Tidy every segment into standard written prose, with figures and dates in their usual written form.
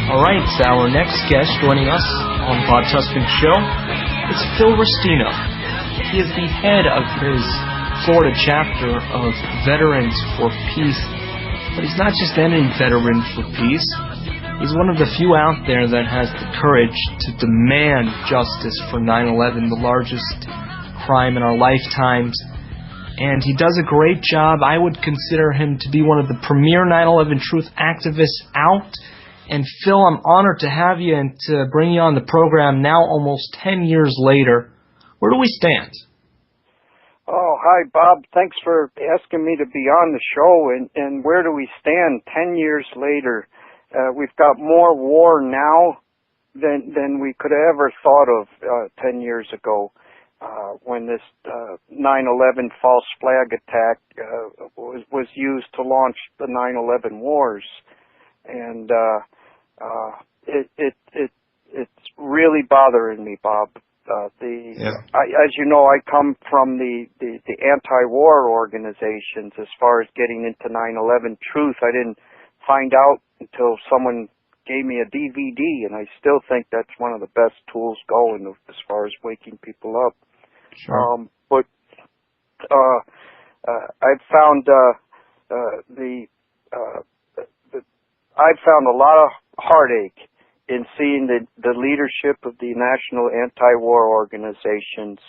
All right, our next guest joining us on Bob Tuskin Show is Phil Restino. He is the head of his Florida chapter of Veterans for Peace, but he's not just any veteran for peace. He's one of the few out there that has the courage to demand justice for 9/11, the largest crime in our lifetimes. And he does a great job. I would consider him to be one of the premier 9/11 truth activists out. And Phil, I'm honored to have you and to bring you on the program now almost 10 years later. Where do we stand? Oh, hi, Bob. Thanks for asking me to be on the show. And where do we stand 10 years later? We've got more war now than we could have ever thought of 10 years ago when this 9/11 false flag attack was used to launch the 9/11 wars. And it's really bothering me, Bob. As you know, I come from the anti-war organizations. As far as getting into 9/11 truth, I didn't find out until someone gave me a DVD, and I still think that's one of the best tools going as far as waking people up. Sure. But I've found I've found a lot of heartache in seeing the leadership of the national anti-war organizations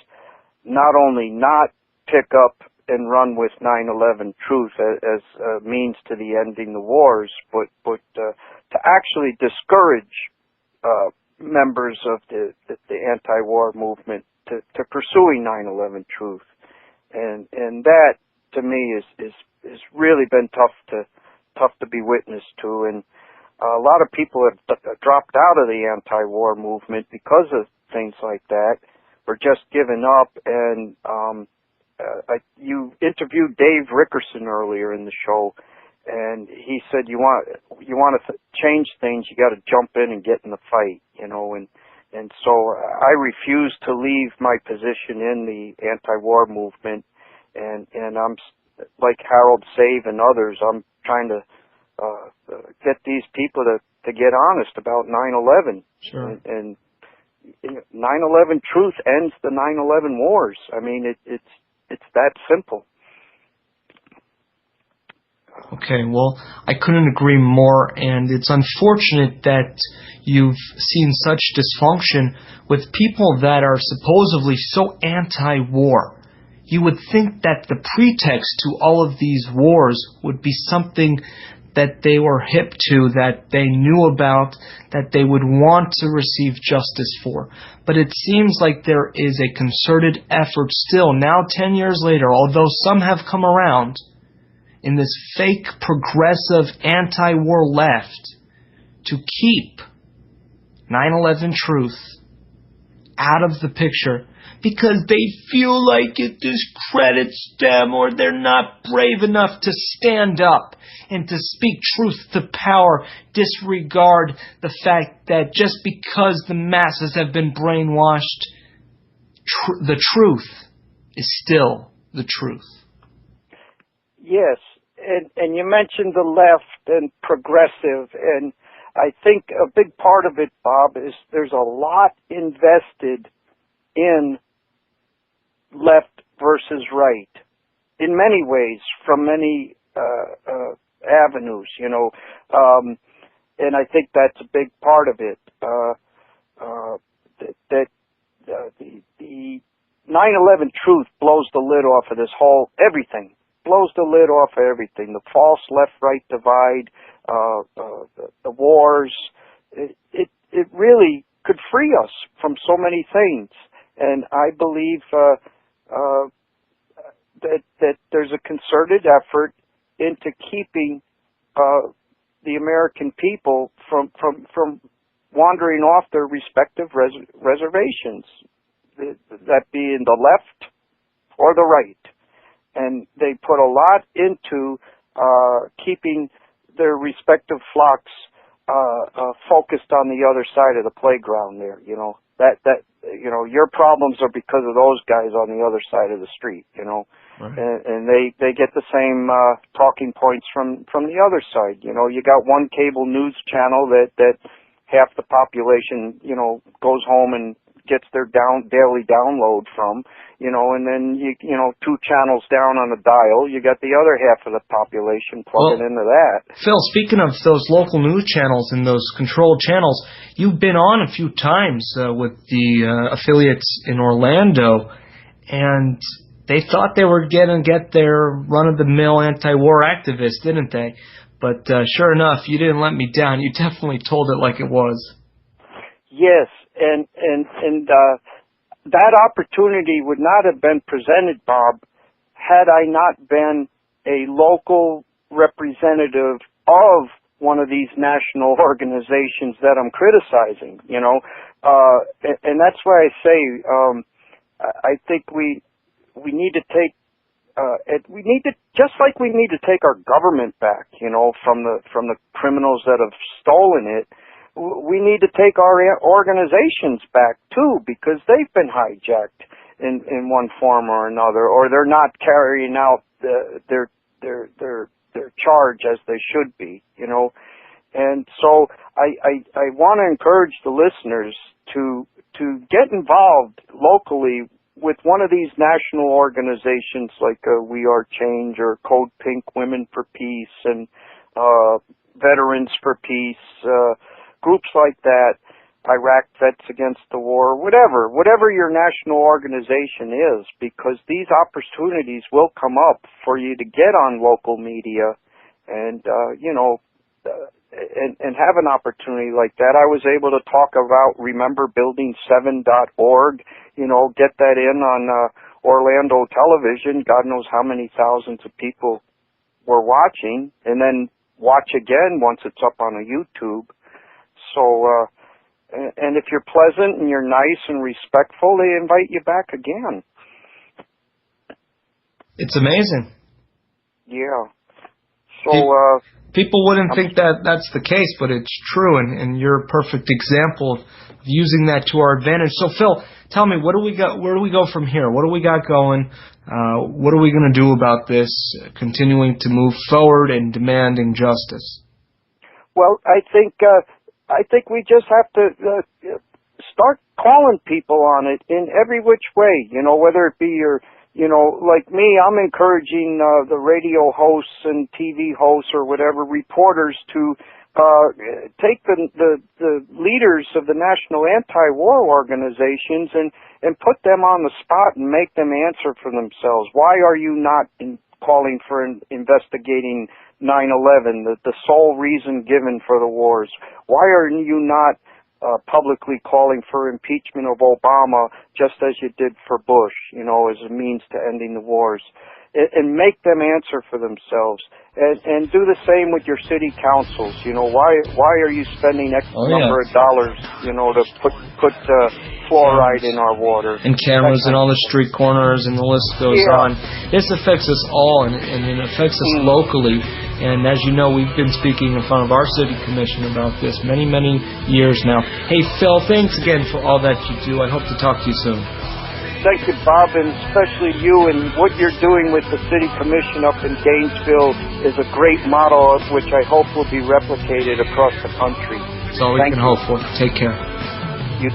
not only not pick up and run with 9/11 truth as a means to the ending the wars, but to actually discourage members of the anti-war movement to pursuing 9/11 truth, and that to me is really been tough to be witness to. And a lot of people have dropped out of the anti-war movement because of things like that, or just given up. And you interviewed Dave Rickerson earlier in the show, and he said you want to change things, you got to jump in and get in the fight, and so I refuse to leave my position in the anti-war movement, and I'm like Harold Save and others. I'm trying to get these people to get honest about 9/11. Sure. And 9/11 truth ends the 9/11 wars. I mean, it's that simple. Okay, well, I couldn't agree more, and it's unfortunate that you've seen such dysfunction with people that are supposedly so anti-war. You would think that the pretext to all of these wars would be something that they were hip to, that they knew about, that they would want to receive justice for. But it seems like there is a concerted effort still, now 10 years later, although some have come around, in this fake progressive anti-war left, to keep 9/11 truth out of the picture because they feel like it discredits them, or they're not brave enough to stand up and to speak truth to power, disregard the fact that just because the masses have been brainwashed, the truth is still the truth. Yes, and you mentioned the left and progressive, and I think a big part of it, Bob, is there's a lot invested in left versus right in many ways, from many avenues, and I think that's a big part of it. The 9/11 truth blows the lid off of this whole everything. Blows the lid off of everything. The false left-right divide, the wars. It really could free us from so many things, and I believe that there's a concerted effort into keeping the American people from wandering off their respective reservations, that be in the left or the right. And they put a lot into keeping their respective flocks focused on the other side of the playground there, your problems are because of those guys on the other side of the street, Right. and they get the same talking points from the other side. You got one cable news channel that half the population, goes home and gets their daily download from, and then you know, 2 channels down on the dial, you got the other half of the population plugging into that. Phil, speaking of those local news channels and those controlled channels, you've been on a few times with the affiliates in Orlando, and they thought they were going to get their run-of-the-mill anti-war activists, didn't they? But sure enough, you didn't let me down. You definitely told it like it was. Yes, and that opportunity would not have been presented, Bob, had I not been a local representative of one of these national organizations that I'm criticizing, and that's why I say I think we need to take just like we need to take our government back, from the criminals that have stolen it. We need to take our organizations back too, because they've been hijacked in one form or another, or they're not carrying out their charge as they should be, And so I want to encourage the listeners to get involved locally with one of these national organizations like We Are Change or Code Pink Women for Peace and Veterans for Peace, groups like that, Iraq Vets Against the War, whatever your national organization is, because these opportunities will come up for you to get on local media and, and have an opportunity like that. I was able to talk about rememberbuilding7.org, get that in on Orlando television. God knows how many thousands of people were watching, and then watch again once it's up on a YouTube. So, and if you're pleasant and you're nice and respectful, they invite you back again. It's amazing. Yeah. So, people wouldn't think that that's the case, but it's true, and you're a perfect example of using that to our advantage. So, Phil, tell me, what do we got? Where do we go from here? What do we got going? What are we going to do about this? Continuing to move forward and demanding justice. Well, I think we just have to start calling people on it in every which way, whether it be like me, I'm encouraging the radio hosts and TV hosts or whatever, reporters to take the leaders of the national anti-war organizations and put them on the spot and make them answer for themselves. Why are you not calling for investigating 9/11, the sole reason given for the wars? Why are you not publicly calling for impeachment of Obama just as you did for Bush, as a means to ending the wars? And make them answer for themselves. And do the same with your city councils. Why are you spending X number of dollars, to put fluoride in our water? And cameras in all the street corners, and the list goes on. This affects us all, and it affects us locally. And as you know, we've been speaking in front of our city commission about this many, many years now. Hey, Phil, thanks again for all that you do. I hope to talk to you soon. Thank you, Bob, and especially you, and what you're doing with the City Commission up in Gainesville is a great model of which I hope will be replicated across the country. That's all we can hope for. Take care. You